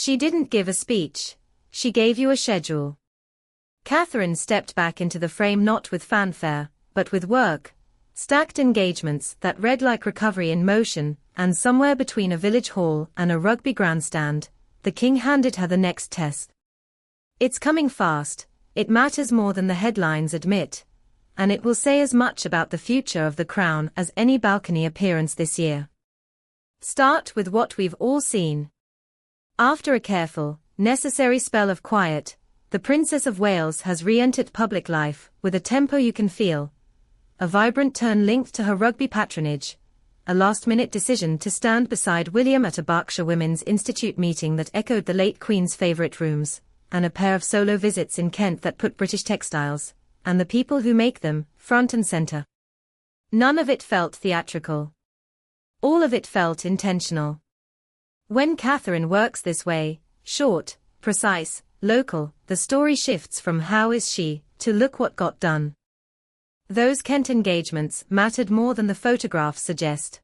She didn't give a speech. She gave you a schedule. Catherine stepped back into the frame not with fanfare, but with work. Stacked engagements that read like recovery in motion, and somewhere between a village hall and a rugby grandstand, the king handed her the next test. It's coming fast, it matters more than the headlines admit, and it will say as much about the future of the crown as any balcony appearance this year. Start with what we've all seen. After a careful, necessary spell of quiet, the Princess of Wales has re-entered public life with a tempo you can feel. A vibrant turn linked to her rugby patronage, a last-minute decision to stand beside William at a Berkshire Women's Institute meeting that echoed the late Queen's favourite rooms, and a pair of solo visits in Kent that put British textiles, and the people who make them, front and centre. None of it felt theatrical. All of it felt intentional. When Catherine works this way, short, precise, local, the story shifts from how is she, to look what got done. Those Kent engagements mattered more than the photographs suggest.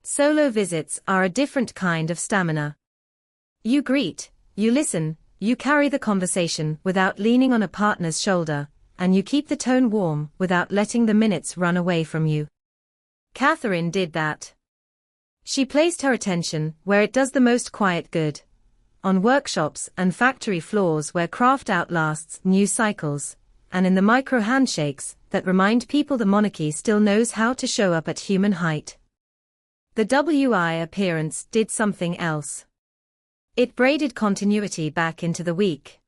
Solo visits are a different kind of stamina. You greet, you listen, you carry the conversation without leaning on a partner's shoulder, and you keep the tone warm without letting the minutes run away from you. Catherine did that. She placed her attention where it does the most quiet good. On workshops and factory floors where craft outlasts news cycles, and in the micro handshakes that remind people the monarchy still knows how to show up at human height. The WI appearance did something else. It braided continuity back into the week.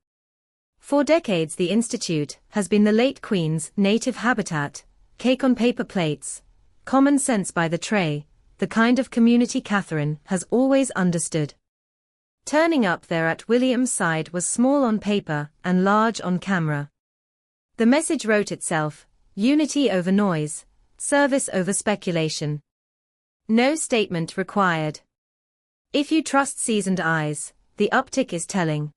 For decades the Institute has been the late Queen's native habitat, cake on paper plates, common sense by the tray, the kind of community Catherine has always understood. Turning up there at William's side was small on paper and large on camera. The message wrote itself: unity over noise, service over speculation. No statement required. If you trust seasoned eyes, the uptick is telling.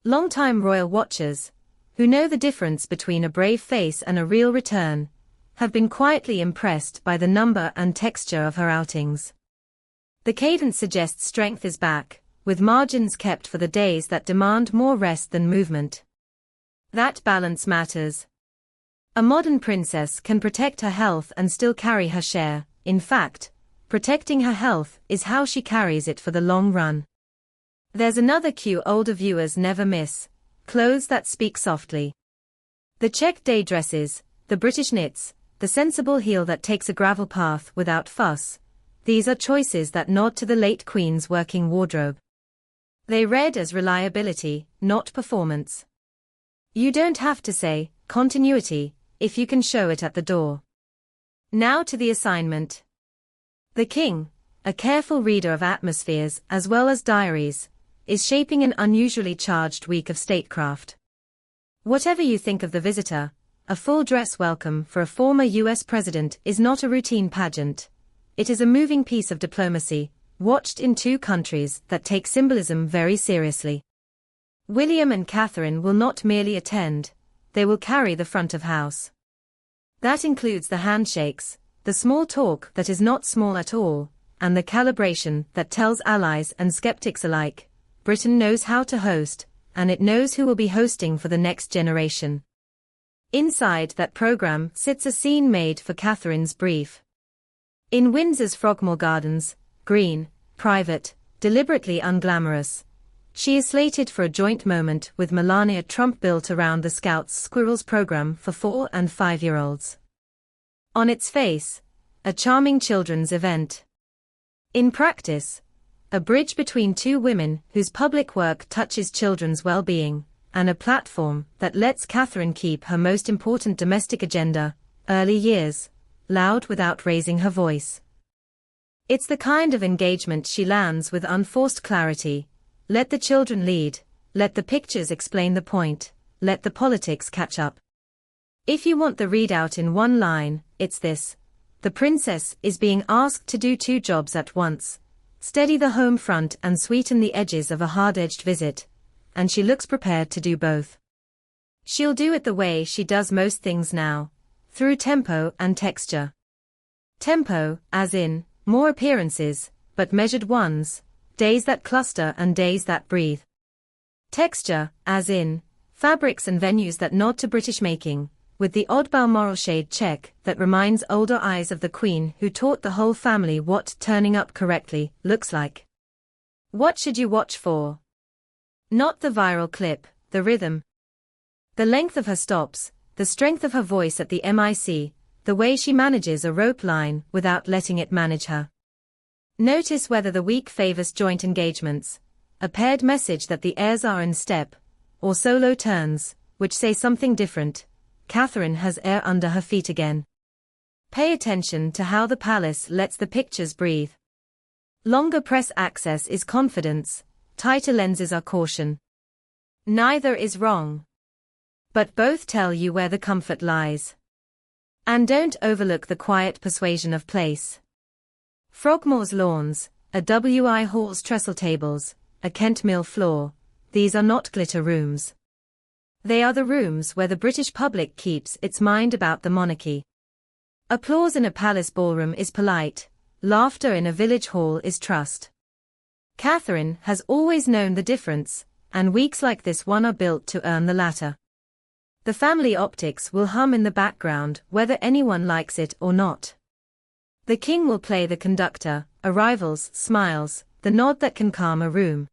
Longtime royal watchers, who know the difference between a brave face and a real return, have been quietly impressed by the number and texture of her outings. The cadence suggests strength is back, with margins kept for the days that demand more rest than movement. That balance matters. A modern princess can protect her health and still carry her share. In fact, protecting her health is how she carries it for the long run. There's another cue older viewers never miss: clothes that speak softly. The checked day dresses, the British knits, the sensible heel that takes a gravel path without fuss. These are choices that nod to the late Queen's working wardrobe. They read as reliability, not performance. You don't have to say continuity if you can show it at the door. Now to the assignment. The King, a careful reader of atmospheres as well as diaries, is shaping an unusually charged week of statecraft. Whatever you think of the visitor, a full-dress welcome for a former US president is not a routine pageant. It is a moving piece of diplomacy, watched in two countries that take symbolism very seriously. William and Catherine will not merely attend, they will carry the front of house. That includes the handshakes, the small talk that is not small at all, and the calibration that tells allies and skeptics alike, Britain knows how to host, and it knows who will be hosting for the next generation. Inside that program sits a scene made for Catherine's brief. In Windsor's Frogmore Gardens, green, private, deliberately unglamorous, she is slated for a joint moment with Melania Trump built around the Scouts Squirrels program for 4- and 5-year-olds. On its face, a charming children's event. In practice, a bridge between two women whose public work touches children's well-being, and a platform that lets Catherine keep her most important domestic agenda, early years, loud without raising her voice. It's the kind of engagement she lands with unforced clarity. Let the children lead, let the pictures explain the point, let the politics catch up. If you want the readout in one line, it's this: the princess is being asked to do two jobs at once: steady the home front and sweeten the edges of a hard-edged visit, and she looks prepared to do both. She'll do it the way she does most things now, through tempo and texture. Tempo, as in, more appearances, but measured ones. days that cluster and days that breathe. Texture, as in, fabrics and venues that nod to British making, with the odd Balmoral shade check that reminds older eyes of the Queen who taught the whole family what turning up correctly looks like. What should you watch for? Not the viral clip, the rhythm. The length of her stops, the strength of her voice at the mic, the way she manages a rope line without letting it manage her. Notice whether the week favors joint engagements, a paired message that the airs are in step, or solo turns, which say something different. Catherine has air under her feet again. Pay attention to how the palace lets the pictures breathe. Longer press access is confidence, tighter lenses are caution. Neither is wrong. But both tell you where the comfort lies. And don't overlook the quiet persuasion of place. Frogmore's lawns, a W.I. Hall's trestle tables, a Kent Mill floor, these are not glitter rooms. They are the rooms where the British public keeps its mind about the monarchy. Applause in a palace ballroom is polite, laughter in a village hall is trust. Catherine has always known the difference, and weeks like this one are built to earn the latter. The family optics will hum in the background whether anyone likes it or not. The king will play the conductor, arrivals, smiles, the nod that can calm a room.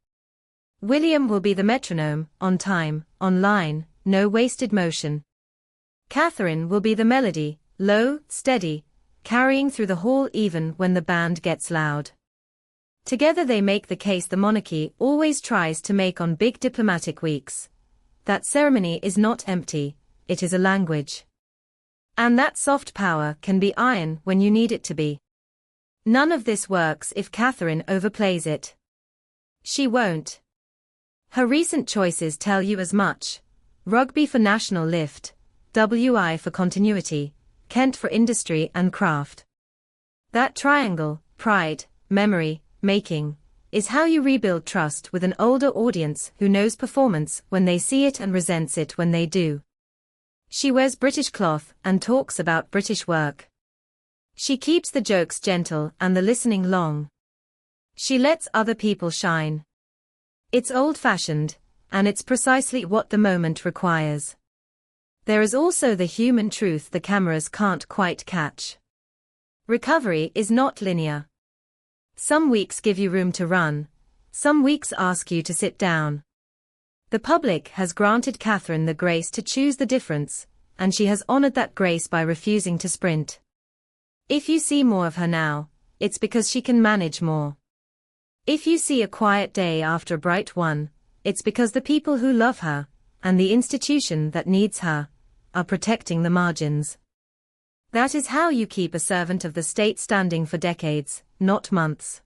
William will be the metronome, on time, on line, no wasted motion. Catherine will be the melody, low, steady, carrying through the hall even when the band gets loud. Together they make the case the monarchy always tries to make on big diplomatic weeks. That ceremony is not empty, it is a language. And that soft power can be iron when you need it to be. None of this works if Catherine overplays it. She won't. Her recent choices tell you as much. Rugby for national lift, WI for continuity, Kent for industry and craft. That triangle, pride, memory, making, is how you rebuild trust with an older audience who knows performance when they see it and resents it when they do. She wears British cloth and talks about British work. She keeps the jokes gentle and the listening long. She lets other people shine. It's old-fashioned, and it's precisely what the moment requires. There is also the human truth the cameras can't quite catch. Recovery is not linear. Some weeks give you room to run, some weeks ask you to sit down. The public has granted Catherine the grace to choose the difference, and she has honored that grace by refusing to sprint. If you see more of her now, it's because she can manage more. If you see a quiet day after a bright one, it's because the people who love her, and the institution that needs her, are protecting the margins. That is how you keep a servant of the state standing for decades, not months.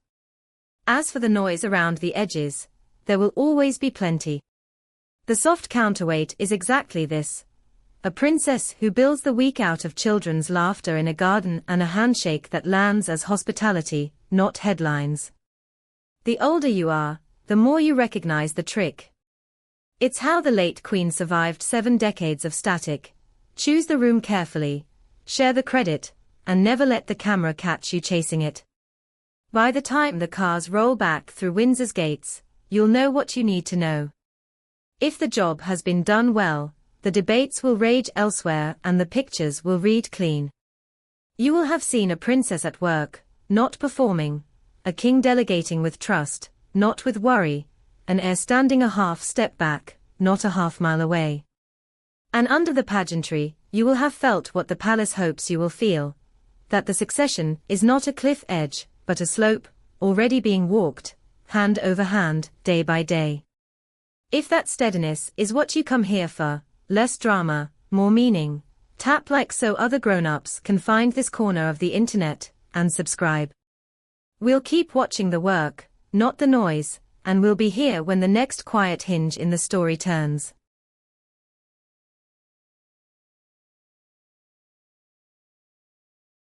As for the noise around the edges, there will always be plenty. The soft counterweight is exactly this. A princess who builds the week out of children's laughter in a garden and a handshake that lands as hospitality, not headlines. The older you are, the more you recognize the trick. It's how the late Queen survived 7 decades of static. Choose the room carefully, share the credit, and never let the camera catch you chasing it. By the time the cars roll back through Windsor's gates, you'll know what you need to know. If the job has been done well, the debates will rage elsewhere and the pictures will read clean. You will have seen a princess at work, not performing, a king delegating with trust, not with worry, an heir standing a half step back, not a half mile away. And under the pageantry, you will have felt what the palace hopes you will feel, that the succession is not a cliff edge, but a slope, already being walked, hand over hand, day by day. If that steadiness is what you come here for, less drama, more meaning, tap like so other grown-ups can find this corner of the internet, and subscribe. We'll keep watching the work, not the noise, and we'll be here when the next quiet hinge in the story turns.